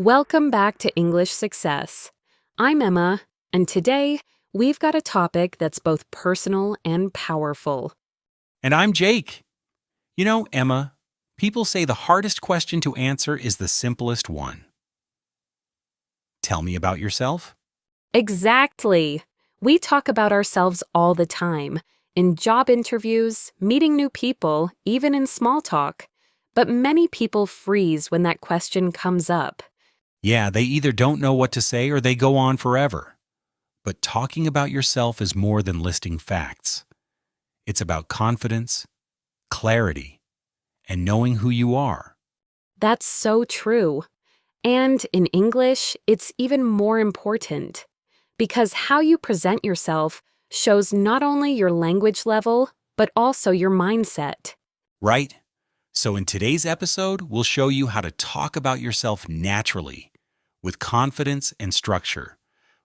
Welcome back to English Success. I'm Emma, and today we've got a topic that's both personal and powerful. And I'm Jake. You know, Emma, people say the hardest question to answer is the simplest one. Tell me about yourself. Exactly. We talk about ourselves all the time, in job interviews, meeting new people, even in small talk. But many people freeze when that question comes up. Yeah, they either don't know what to say or they go on forever. But talking about yourself is more than listing facts. It's about confidence, clarity, and knowing who you are. That's so true. And in English, it's even more important. Because how you present yourself shows not only your language level, but also your mindset. Right? So in today's episode, we'll show you how to talk about yourself naturally, with confidence and structure,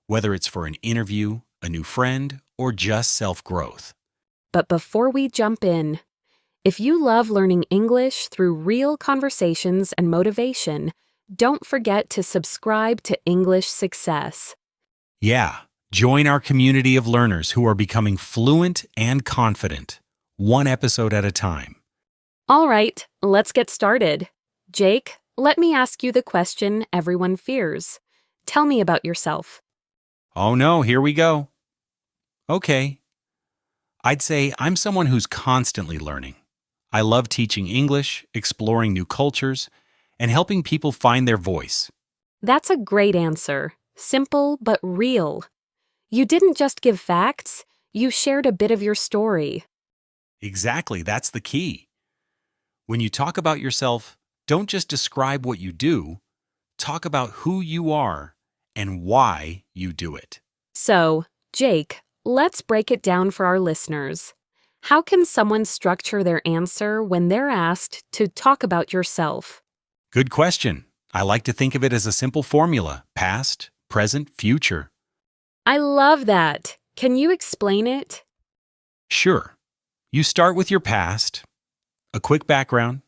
whether it's for an interview, a new friend, or just self-growth. But before we jump in, if you love learning English through real conversations and motivation, don't forget to subscribe to English Success. Yeah, join our community of learners who are becoming fluent and confident, one episode at a time. All right, let's get started. Jake, let me ask you the question everyone fears. Tell me about yourself. Oh no, here we go. Okay. I'd say I'm someone who's constantly learning. I love teaching English, exploring new cultures, and helping people find their voice. That's a great answer. Simple but real. You didn't just give facts, you shared a bit of your story. Exactly, that's the key. When you talk about yourself, don't just describe what you do, talk about who you are and why you do it. So, Jake, let's break it down for our listeners. How can someone structure their answer when they're asked to talk about yourself? Good question. I like to think of it as a simple formula: past, present, future. I love that. Can you explain it? Sure. You start with your past, a quick background,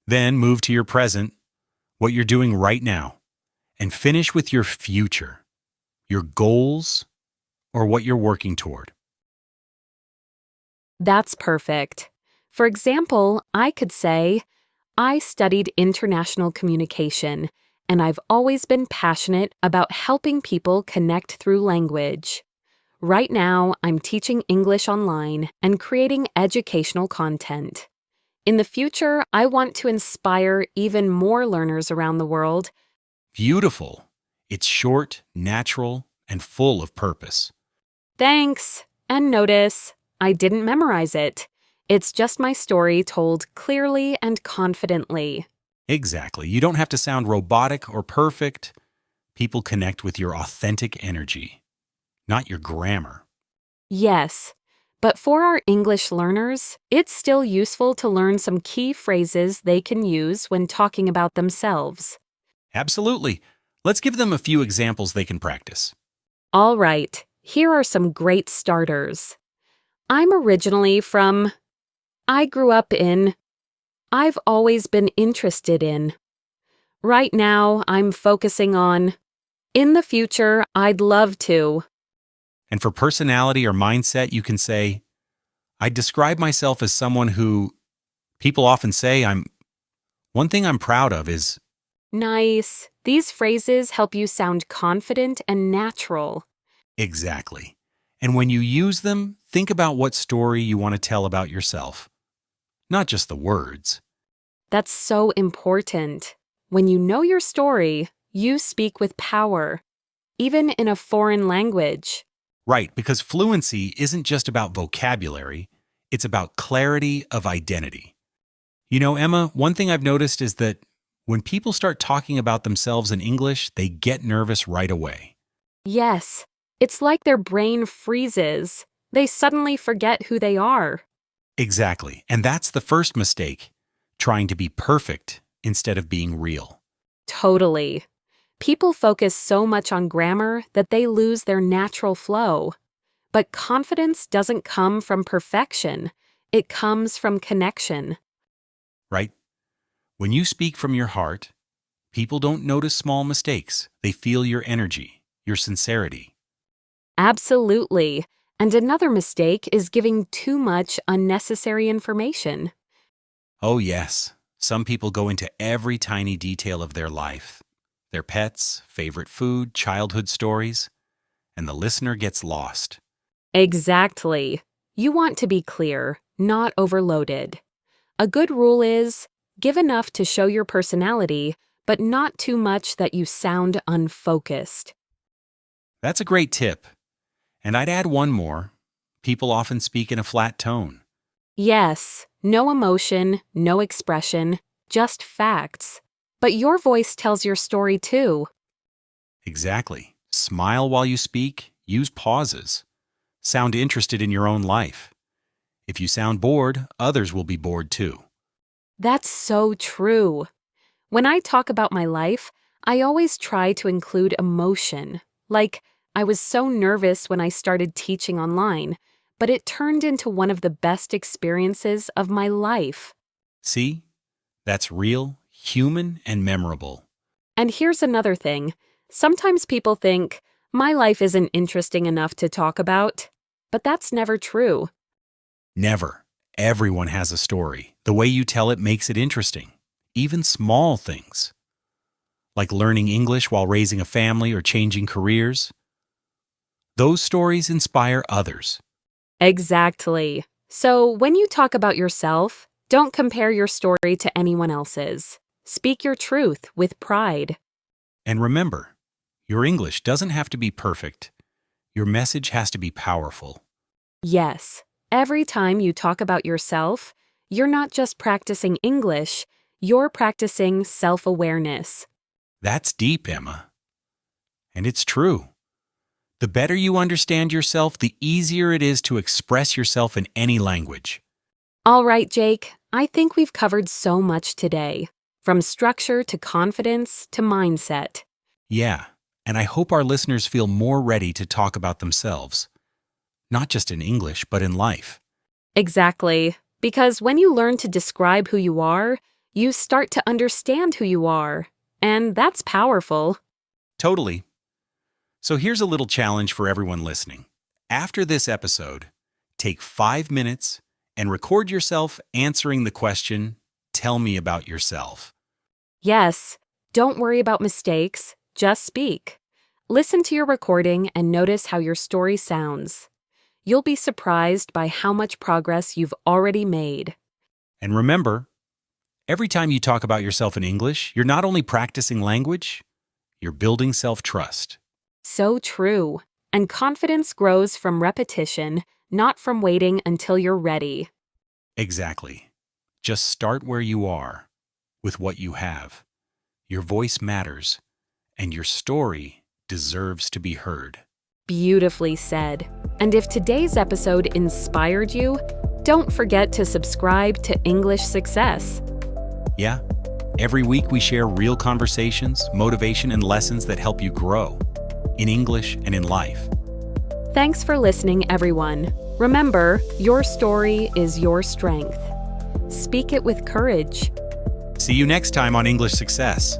then move to your present, what you're doing right now, and finish with your future, your goals, or what you're working toward. That's perfect. For example, I could say, I studied international communication, and I've always been passionate about helping people connect through language. Right now, I'm teaching English online and creating educational content. In the future, I want to inspire even more learners around the world. Beautiful. It's short, natural, and full of purpose. Thanks! And notice, I didn't memorize it. It's just my story told clearly and confidently. Exactly. You don't have to sound robotic or perfect. People connect with your authentic energy, not your grammar. Yes, but for our English learners, it's still useful to learn some key phrases they can use when talking about themselves. Absolutely. Let's give them a few examples they can practice. All right, here are some great starters. I'm originally from. I grew up in. I've always been interested in. Right now, I'm focusing on. In the future, I'd love to. And for personality or mindset, you can say, I describe myself as someone who people often say one thing I'm proud of is. Nice. These phrases help you sound confident and natural. Exactly. And when you use them, think about what story you want to tell about yourself, not just the words. That's so important. When you know your story, you speak with power, even in a foreign language. Right, because fluency isn't just about vocabulary, it's about clarity of identity. You know, Emma, one thing I've noticed is that when people start talking about themselves in English, they get nervous right away. Yes, it's like their brain freezes. They suddenly forget who they are. Exactly. And that's the first mistake, trying to be perfect instead of being real. Totally. People focus so much on grammar that they lose their natural flow. But confidence doesn't come from perfection. It comes from connection. Right? When you speak from your heart, People don't notice small mistakes. They feel your energy, your sincerity. Absolutely. And another mistake is giving too much unnecessary information. Oh, yes. Some people go into every tiny detail of their life, their pets, favorite food, childhood stories, and the listener gets lost. Exactly. You want to be clear, not overloaded. A good rule is give enough to show your personality, but not too much that you sound unfocused. That's a great tip. And I'd add one more. People often speak in a flat tone. Yes, no emotion, no expression, just facts. But your voice tells your story too. Exactly. Smile while you speak, use pauses. Sound interested in your own life. If you sound bored, others will be bored too. That's so true. When I talk about my life, I always try to include emotion. Like, I was so nervous when I started teaching online, but it turned into one of the best experiences of my life. See? That's real, human, and memorable. And here's another thing. Sometimes people think, my life isn't interesting enough to talk about. But that's never true. Never. Everyone has a story. The way you tell it makes it interesting. Even small things, like learning English while raising a family or changing careers. Those stories inspire others. Exactly. So when you talk about yourself, don't compare your story to anyone else's. Speak your truth with pride. And remember, your English doesn't have to be perfect. Your message has to be powerful. Yes, every time you talk about yourself, you're not just practicing English, you're practicing self-awareness. That's deep, Emma. And it's true. The better you understand yourself, the easier it is to express yourself in any language. All right, Jake, I think we've covered so much today, from structure to confidence to mindset. Yeah, and I hope our listeners feel more ready to talk about themselves. Not just in English, but in life. Exactly, because when you learn to describe who you are, you start to understand who you are, and that's powerful. Totally. So here's a little challenge for everyone listening. After this episode, take 5 minutes and record yourself answering the question, "Tell me about yourself." Yes, don't worry about mistakes, just speak. Listen to your recording and notice how your story sounds. You'll be surprised by how much progress you've already made. And remember, every time you talk about yourself in English, you're not only practicing language, you're building self-trust. So true. And confidence grows from repetition, not from waiting until you're ready. Exactly. Just start where you are, with what you have. Your voice matters, and your story deserves to be heard. Beautifully said. And if today's episode inspired you, don't forget to subscribe to English Success. Yeah, every week we share real conversations, motivation, and lessons that help you grow in English and in life. Thanks for listening, everyone. Remember, your story is your strength. Speak it with courage. See you next time on English Success.